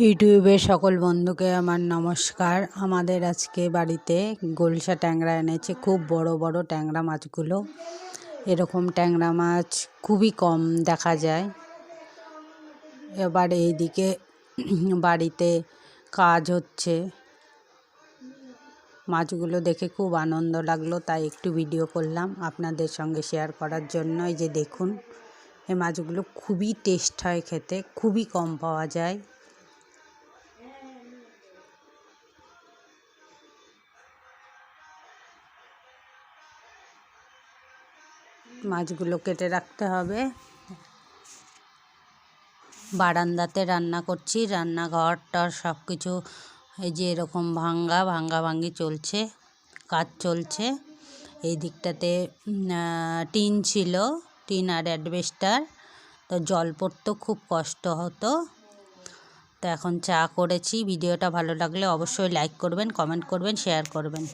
ইউটিউবের সকল বন্ধুকে আমার নমস্কার। আমাদের আজকে বাড়িতে গোলসা ট্যাংরা এনেছে, খুব বড় বড় ট্যাংরা মাছগুলো। এরকম ট্যাংরা মাছ খুবই কম দেখা যায়। এবার এইদিকে বাড়িতে কাজ হচ্ছে, মাছগুলো দেখে খুব আনন্দ লাগলো, তাই একটু ভিডিও করলাম আপনাদের সঙ্গে শেয়ার করার জন্য। এই যে দেখুন, এই মাছগুলো খুবই টেস্ট হয় খেতে, খুবই কম পাওয়া যায়। মাছগুলো কেটে রাখতে হবে। বারান্দাতে রান্না করছি, রান্নাঘরটার সব কিছু এই যে এরকম ভাঙ্গি চলছে, কাজ চলছে। এই দিকটাতে টিন ছিল, টিন আর অ্যাডবেস্টার, তো জল পড়তো, খুব কষ্ট হতো। তো এখন চা করেছি। ভিডিওটা ভালো লাগলে অবশ্যই লাইক করবেন, কমেন্ট করবেন, শেয়ার করবেন।